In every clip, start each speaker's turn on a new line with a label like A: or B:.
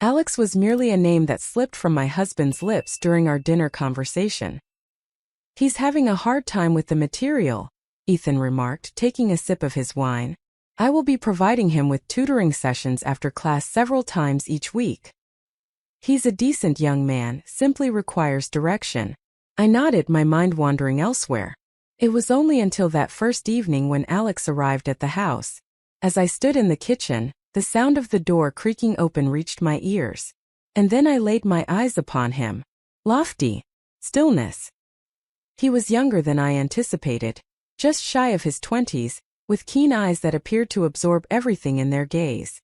A: Alex was merely a name that slipped from my husband's lips during our dinner conversation. He's having a hard time with the material, Ethan remarked, taking a sip of his wine. I will be providing him with tutoring sessions after class several times each week. He's a decent young man, simply requires direction. I nodded, my mind wandering elsewhere. It was only until that first evening when Alex arrived at the house. As I stood in the kitchen, the sound of the door creaking open reached my ears. And then I laid my eyes upon him. Lofty. Stillness. He was younger than I anticipated, just shy of his 20s, with keen eyes that appeared to absorb everything in their gaze.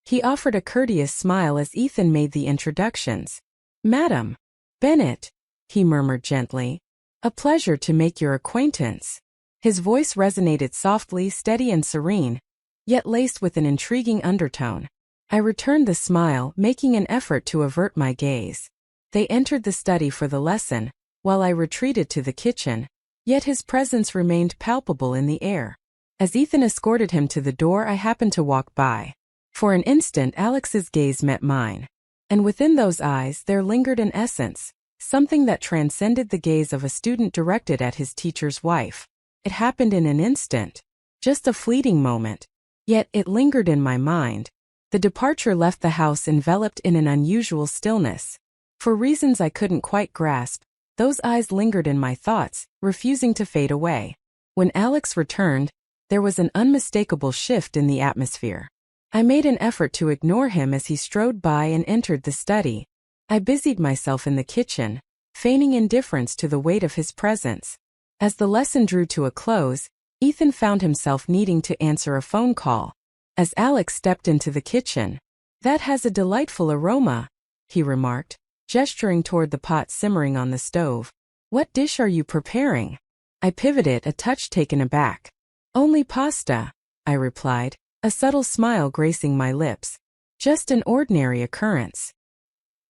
A: He offered a courteous smile as Ethan made the introductions. Madam Bennett, he murmured gently. A pleasure to make your acquaintance. His voice resonated softly, steady and serene, yet laced with an intriguing undertone. I returned the smile, making an effort to avert my gaze. They entered the study for the lesson, while I retreated to the kitchen, yet his presence remained palpable in the air. As Ethan escorted him to the door, I happened to walk by. For an instant Alex's gaze met mine. And within those eyes there lingered an essence, something that transcended the gaze of a student directed at his teacher's wife. It happened in an instant. Just a fleeting moment. Yet it lingered in my mind. The departure left the house enveloped in an unusual stillness. For reasons I couldn't quite grasp, those eyes lingered in my thoughts, refusing to fade away. When Alex returned, there was an unmistakable shift in the atmosphere. I made an effort to ignore him as he strode by and entered the study. I busied myself in the kitchen, feigning indifference to the weight of his presence. As the lesson drew to a close, Ethan found himself needing to answer a phone call. As Alex stepped into the kitchen, "That has a delightful aroma," he remarked, gesturing toward the pot simmering on the stove. "What dish are you preparing?" I pivoted, a touch taken aback. "Only pasta," I replied, a subtle smile gracing my lips. "Just an ordinary occurrence."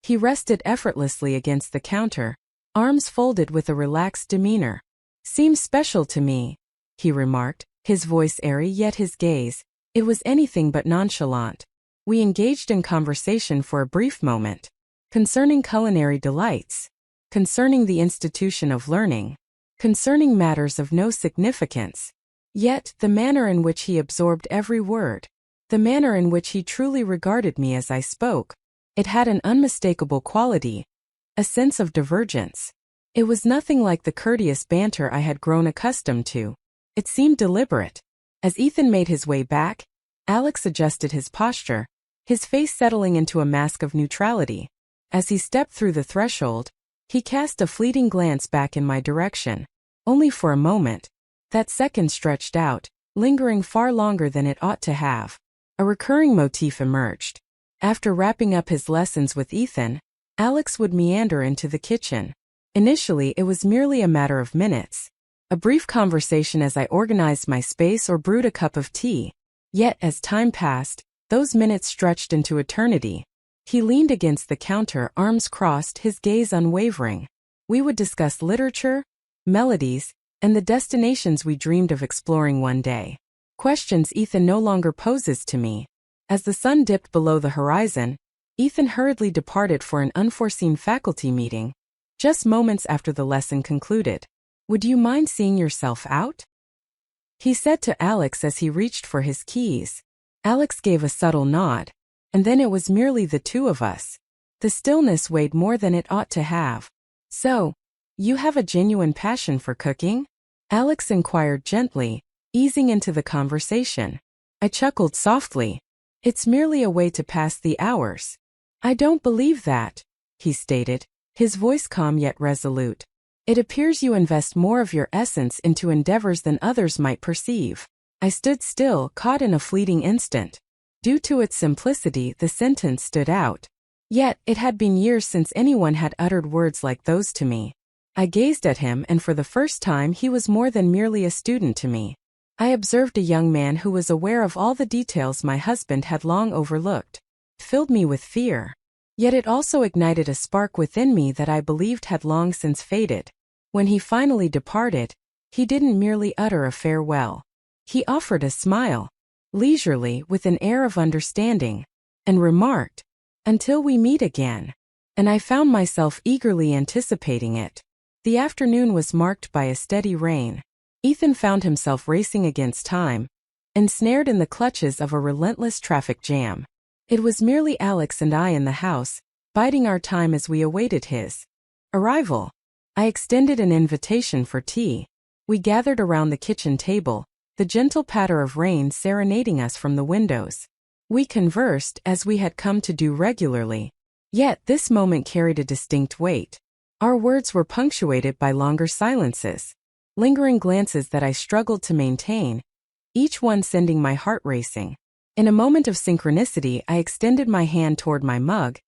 A: He rested effortlessly against the counter, arms folded with a relaxed demeanor. "Seems special to me," he remarked, his voice airy yet his gaze, it was anything but nonchalant. We engaged in conversation for a brief moment. Concerning culinary delights. Concerning the institution of learning. Concerning matters of no significance. Yet, the manner in which he absorbed every word. The manner in which he truly regarded me as I spoke. It had an unmistakable quality. A sense of divergence. It was nothing like the courteous banter I had grown accustomed to. It seemed deliberate. As Ethan made his way back, Alex adjusted his posture, his face settling into a mask of neutrality. As he stepped through the threshold, he cast a fleeting glance back in my direction. Only for a moment. That second stretched out, lingering far longer than it ought to have. A recurring motif emerged. After wrapping up his lessons with Ethan, Alex would meander into the kitchen. Initially, it was merely a matter of minutes. A brief conversation as I organized my space or brewed a cup of tea. Yet, as time passed, those minutes stretched into eternity. He leaned against the counter, arms crossed, his gaze unwavering. We would discuss literature, melodies, and the destinations we dreamed of exploring one day. Questions Ethan no longer poses to me. As the sun dipped below the horizon, Ethan hurriedly departed for an unforeseen faculty meeting, just moments after the lesson concluded. "Would you mind seeing yourself out?" he said to Alex as he reached for his keys. Alex gave a subtle nod, and then it was merely the two of us. The stillness weighed more than it ought to have. "So, you have a genuine passion for cooking?" Alex inquired gently, easing into the conversation. I chuckled softly. "It's merely a way to pass the hours." "I don't believe that," he stated, his voice calm yet resolute. "It appears you invest more of your essence into endeavors than others might perceive." I stood still, caught in a fleeting instant. Due to its simplicity, the sentence stood out. Yet, it had been years since anyone had uttered words like those to me. I gazed at him, and for the first time he was more than merely a student to me. I observed a young man who was aware of all the details my husband had long overlooked. It filled me with fear. Yet it also ignited a spark within me that I believed had long since faded. When he finally departed, he didn't merely utter a farewell. He offered a smile, leisurely, with an air of understanding, and remarked, Until we meet again. And I found myself eagerly anticipating it. The afternoon was marked by a steady rain. Ethan found himself racing against time, ensnared in the clutches of a relentless traffic jam. It was merely Alex and I in the house, biding our time as we awaited his arrival. I extended an invitation for tea. We gathered around the kitchen table, the gentle patter of rain serenading us from the windows. We conversed as we had come to do regularly. Yet this moment carried a distinct weight. Our words were punctuated by longer silences, lingering glances that I struggled to maintain, each one sending my heart racing. In a moment of synchronicity, I extended my hand toward my mug,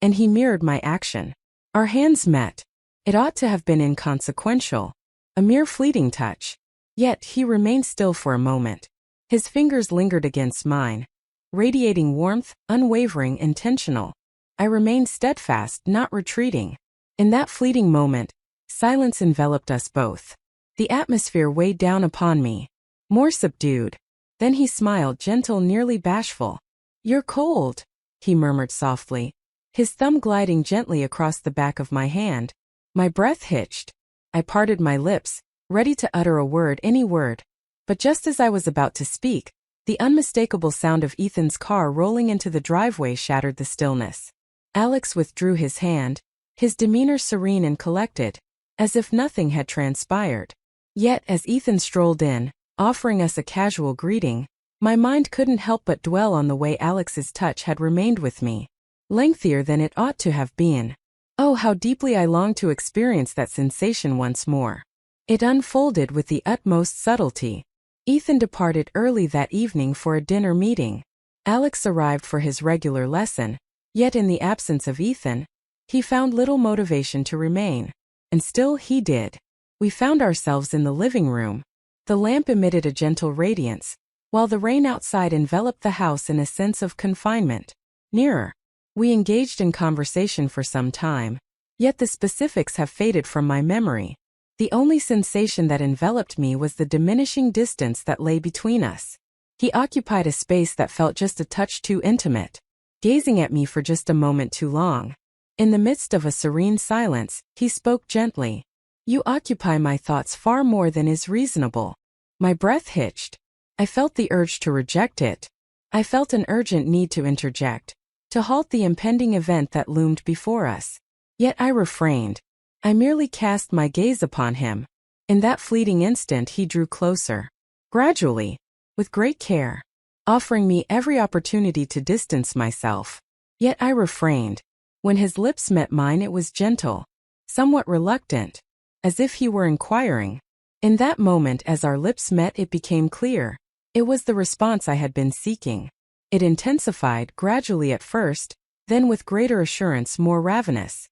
A: and he mirrored my action. Our hands met. It ought to have been inconsequential, a mere fleeting touch. Yet he remained still for a moment. His fingers lingered against mine, radiating warmth, unwavering, intentional. I remained steadfast, not retreating. In that fleeting moment, silence enveloped us both. The atmosphere weighed down upon me, more subdued. Then he smiled, gentle, nearly bashful. "You're cold," he murmured softly, his thumb gliding gently across the back of my hand. My breath hitched. I parted my lips, ready to utter a word, any word. But just as I was about to speak, the unmistakable sound of Ethan's car rolling into the driveway shattered the stillness. Alex withdrew his hand, his demeanor serene and collected, as if nothing had transpired. Yet as Ethan strolled in, offering us a casual greeting, my mind couldn't help but dwell on the way Alex's touch had remained with me, lengthier than it ought to have been. Oh, how deeply I longed to experience that sensation once more. It unfolded with the utmost subtlety. Ethan departed early that evening for a dinner meeting. Alex arrived for his regular lesson, yet in the absence of Ethan, he found little motivation to remain. And still he did. We found ourselves in the living room. The lamp emitted a gentle radiance, while the rain outside enveloped the house in a sense of confinement. Nearer. We engaged in conversation for some time, yet the specifics have faded from my memory. The only sensation that enveloped me was the diminishing distance that lay between us. He occupied a space that felt just a touch too intimate, gazing at me for just a moment too long. In the midst of a serene silence, he spoke gently. "You occupy my thoughts far more than is reasonable." My breath hitched. I felt the urge to reject it. I felt an urgent need to interject, to halt the impending event that loomed before us. Yet I refrained. I merely cast my gaze upon him. In that fleeting instant he drew closer. Gradually, with great care, offering me every opportunity to distance myself. Yet I refrained. When his lips met mine it was gentle, somewhat reluctant, as if he were inquiring. In that moment as our lips met it became clear. It was the response I had been seeking. It intensified, gradually at first, then with greater assurance more ravenous.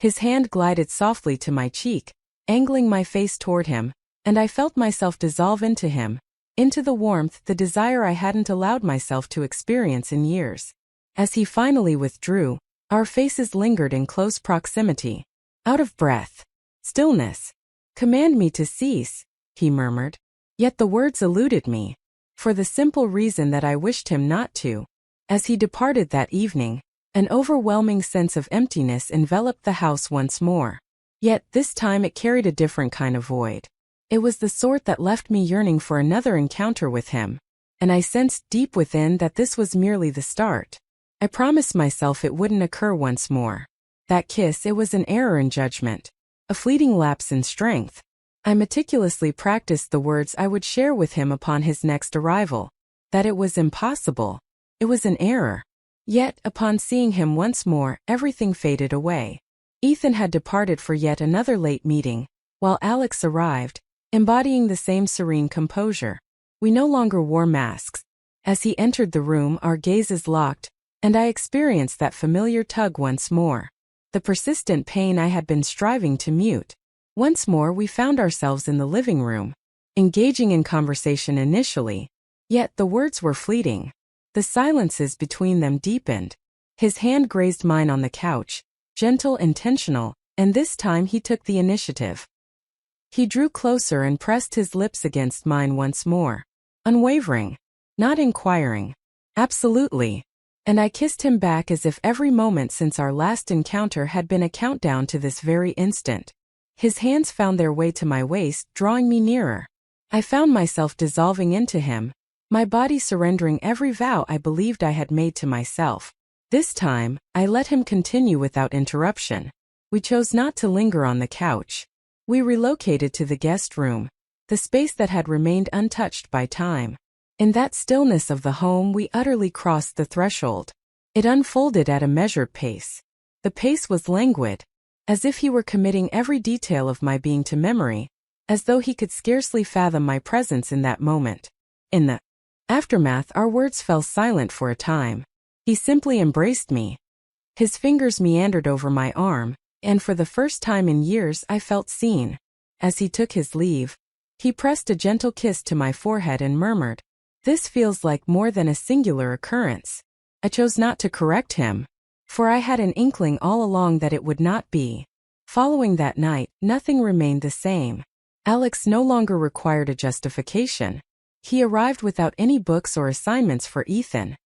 A: His hand glided softly to my cheek, angling my face toward him, and I felt myself dissolve into him, into the warmth, the desire I hadn't allowed myself to experience in years. As he finally withdrew, our faces lingered in close proximity. Out of breath. Stillness. "Command me to cease," he murmured. Yet the words eluded me, for the simple reason that I wished him not to. As he departed that evening, an overwhelming sense of emptiness enveloped the house once more. Yet this time it carried a different kind of void. It was the sort that left me yearning for another encounter with him, and I sensed deep within that this was merely the start. I promised myself it wouldn't occur once more. That kiss, it was an error in judgment, a fleeting lapse in strength. I meticulously practiced the words I would share with him upon his next arrival. That it was impossible. It was an error. Yet, upon seeing him once more, everything faded away. Ethan had departed for yet another late meeting, while Alex arrived, embodying the same serene composure. We no longer wore masks. As he entered the room, our gazes locked, and I experienced that familiar tug once more. The persistent pain I had been striving to mute. Once more we found ourselves in the living room, engaging in conversation initially, yet the words were fleeting. The silences between them deepened. His hand grazed mine on the couch, gentle, intentional, and this time he took the initiative. He drew closer and pressed his lips against mine once more. Unwavering. Not inquiring. Absolutely. And I kissed him back as if every moment since our last encounter had been a countdown to this very instant. His hands found their way to my waist, drawing me nearer. I found myself dissolving into him, my body surrendering every vow I believed I had made to myself. This time, I let him continue without interruption. We chose not to linger on the couch. We relocated to the guest room, the space that had remained untouched by time. In that stillness of the home, we utterly crossed the threshold. It unfolded at a measured pace. The pace was languid, as if he were committing every detail of my being to memory, as though he could scarcely fathom my presence in that moment. In the aftermath, our words fell silent for a time. He simply embraced me. His fingers meandered over my arm, and for the first time in years I felt seen. As he took his leave, he pressed a gentle kiss to my forehead and murmured, "This feels like more than a singular occurrence." I chose not to correct him, for I had an inkling all along that it would not be. Following that night, nothing remained the same. Alex no longer required a justification. He arrived without any books or assignments for Ethan.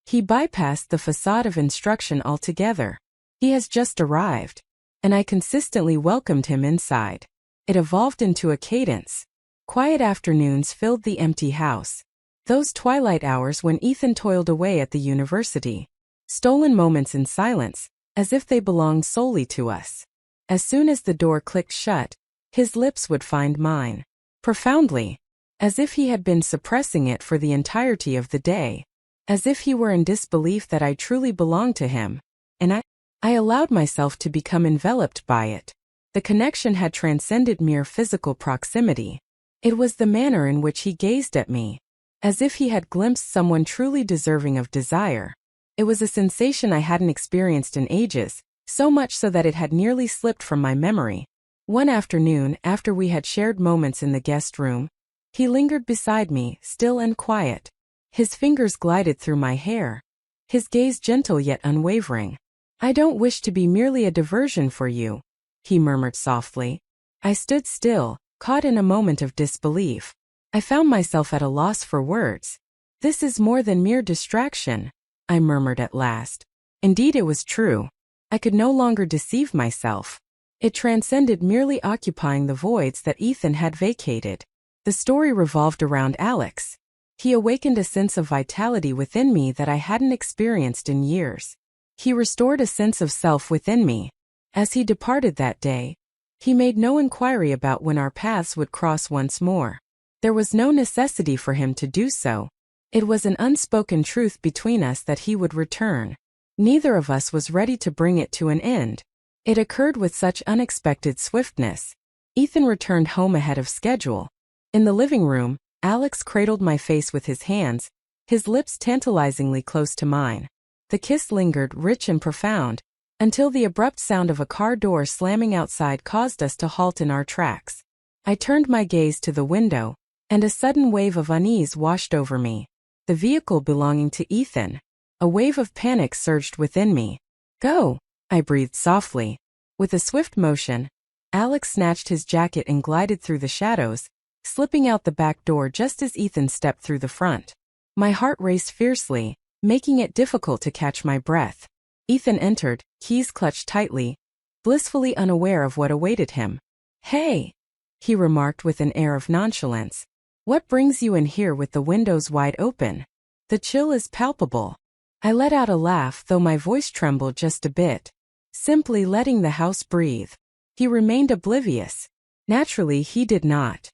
A: He bypassed the facade of instruction altogether. He has just arrived, and I consistently welcomed him inside. It evolved into a cadence. Quiet afternoons filled the empty house. Those twilight hours when Ethan toiled away at the university. Stolen moments in silence, as if they belonged solely to us. As soon as the door clicked shut, his lips would find mine. Profoundly, as if he had been suppressing it for the entirety of the day. As if he were in disbelief that I truly belonged to him, and I allowed myself to become enveloped by it. The connection had transcended mere physical proximity. It was the manner in which he gazed at me, as if he had glimpsed someone truly deserving of desire. It was a sensation I hadn't experienced in ages, so much so that it had nearly slipped from my memory. One afternoon, after we had shared moments in the guest room, he lingered beside me, still and quiet. His fingers glided through my hair, his gaze gentle yet unwavering. "I don't wish to be merely a diversion for you," he murmured softly. I stood still, caught in a moment of disbelief. I found myself at a loss for words. "This is more than mere distraction," I murmured at last. Indeed, it was true. I could no longer deceive myself. It transcended merely occupying the voids that Ethan had vacated. The story revolved around Alex. He awakened a sense of vitality within me that I hadn't experienced in years. He restored a sense of self within me. As he departed that day, he made no inquiry about when our paths would cross once more. There was no necessity for him to do so. It was an unspoken truth between us that he would return. Neither of us was ready to bring it to an end. It occurred with such unexpected swiftness. Ethan returned home ahead of schedule. In the living room, Alex cradled my face with his hands, his lips tantalizingly close to mine. The kiss lingered, rich and profound, until the abrupt sound of a car door slamming outside caused us to halt in our tracks. I turned my gaze to the window, and a sudden wave of unease washed over me. The vehicle belonging to Ethan. A wave of panic surged within me. "Go," I breathed softly. With a swift motion, Alex snatched his jacket and glided through the shadows, slipping out the back door just as Ethan stepped through the front. My heart raced fiercely, making it difficult to catch my breath. Ethan entered, keys clutched tightly, blissfully unaware of what awaited him. "Hey," he remarked with an air of nonchalance. "What brings you in here with the windows wide open? The chill is palpable." I let out a laugh, though my voice trembled just a bit. Simply letting the house breathe. He remained oblivious. Naturally, he did not.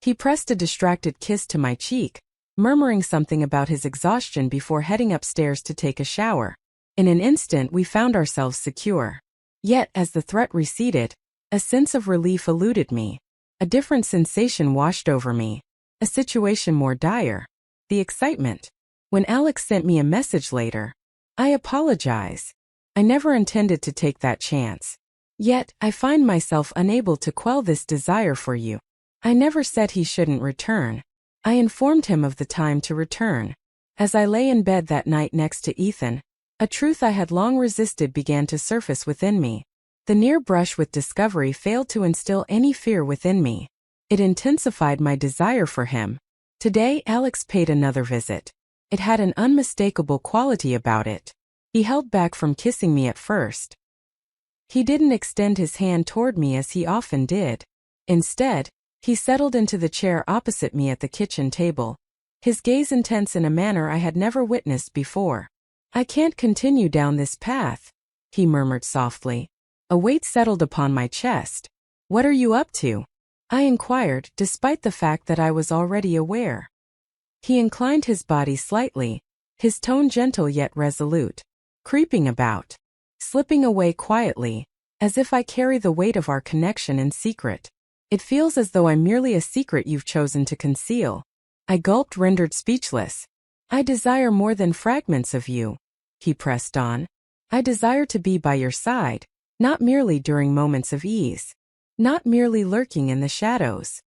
A: He pressed a distracted kiss to my cheek, murmuring something about his exhaustion before heading upstairs to take a shower. In an instant we found ourselves secure. Yet, as the threat receded, a sense of relief eluded me. A different sensation washed over me. A situation more dire. The excitement. When Alex sent me a message later, "I apologize. I never intended to take that chance. Yet, I find myself unable to quell this desire for you. I never said he shouldn't return. I informed him of the time to return." As I lay in bed that night next to Ethan, a truth I had long resisted began to surface within me. The near brush with discovery failed to instill any fear within me. It intensified my desire for him. Today, Alex paid another visit. It had an unmistakable quality about it. He held back from kissing me at first. He didn't extend his hand toward me as he often did. Instead, he settled into the chair opposite me at the kitchen table, his gaze intense in a manner I had never witnessed before. "I can't continue down this path," he murmured softly. A weight settled upon my chest. "What are you up to?" I inquired, despite the fact that I was already aware. He inclined his body slightly, his tone gentle yet resolute. "Creeping about. Slipping away quietly, as if I carry the weight of our connection in secret. It feels as though I'm merely a secret you've chosen to conceal." I gulped, rendered speechless. "I desire more than fragments of you," he pressed on. "I desire to be by your side, not merely during moments of ease. Not merely lurking in the shadows."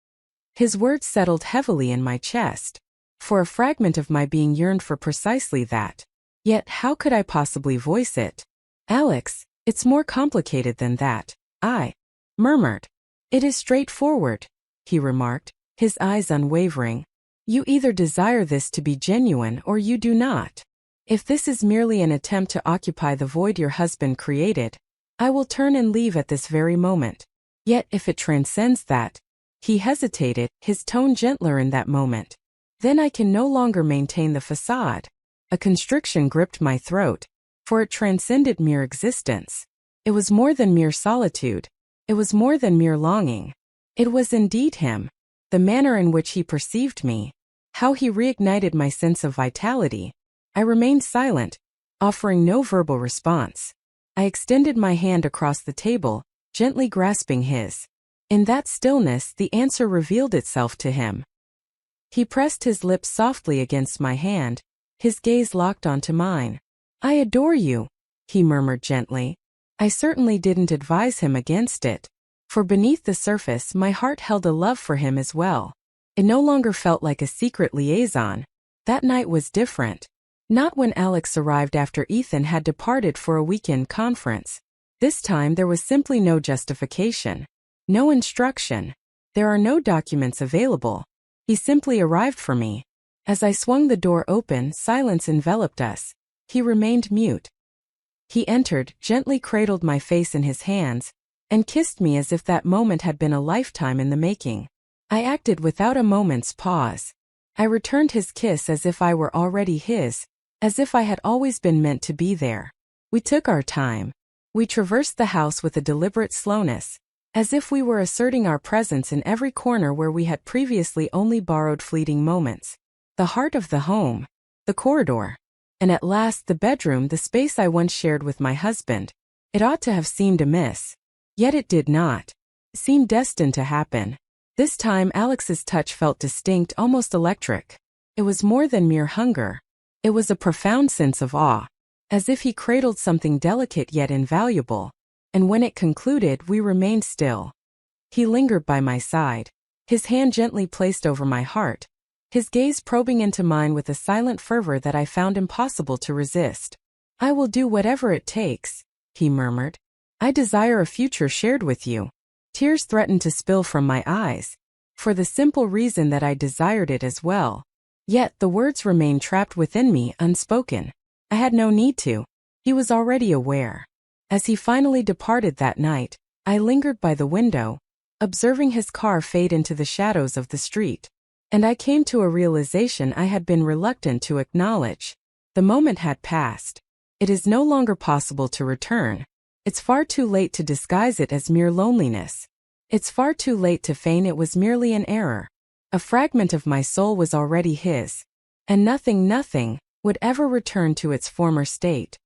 A: His words settled heavily in my chest. For a fragment of my being yearned for precisely that. Yet how could I possibly voice it? "Alex, it's more complicated than that," I murmured. "It is straightforward," he remarked, his eyes unwavering. "You either desire this to be genuine or you do not. If this is merely an attempt to occupy the void your husband created, I will turn and leave at this very moment. Yet if it transcends that," he hesitated, his tone gentler in that moment, "then I can no longer maintain the facade." A constriction gripped my throat, for it transcended mere existence. It was more than mere solitude. It was more than mere longing. It was indeed him. The manner in which he perceived me. How he reignited my sense of vitality. I remained silent, offering no verbal response. I extended my hand across the table, gently grasping his. In that stillness, the answer revealed itself to him. He pressed his lips softly against my hand, his gaze locked onto mine. "I adore you," he murmured gently. I certainly didn't advise him against it, for beneath the surface my heart held a love for him as well. It no longer felt like a secret liaison. That night was different. Not when Alex arrived after Ethan had departed for a weekend conference. This time there was simply no justification. No instruction. There are no documents available. He simply arrived for me. As I swung the door open, silence enveloped us. He remained mute. He entered, gently cradled my face in his hands, and kissed me as if that moment had been a lifetime in the making. I acted without a moment's pause. I returned his kiss as if I were already his, as if I had always been meant to be there. We took our time. We traversed the house with a deliberate slowness, as if we were asserting our presence in every corner where we had previously only borrowed fleeting moments. The heart of the home. The corridor. And at last the bedroom, the space I once shared with my husband. It ought to have seemed amiss. Yet it did not. It seemed destined to happen. This time Alex's touch felt distinct, almost electric. It was more than mere hunger. It was a profound sense of awe, as if he cradled something delicate yet invaluable. And when it concluded, we remained still. He lingered by my side, his hand gently placed over my heart, his gaze probing into mine with a silent fervor that I found impossible to resist. "I will do whatever it takes," he murmured. "I desire a future shared with you." Tears threatened to spill from my eyes, for the simple reason that I desired it as well. Yet the words remained trapped within me, unspoken. I had no need to. He was already aware. As he finally departed that night, I lingered by the window, observing his car fade into the shadows of the street. And I came to a realization I had been reluctant to acknowledge. The moment had passed. It is no longer possible to return. It's far too late to disguise it as mere loneliness. It's far too late to feign it was merely an error. A fragment of my soul was already his. And nothing would ever return to its former state.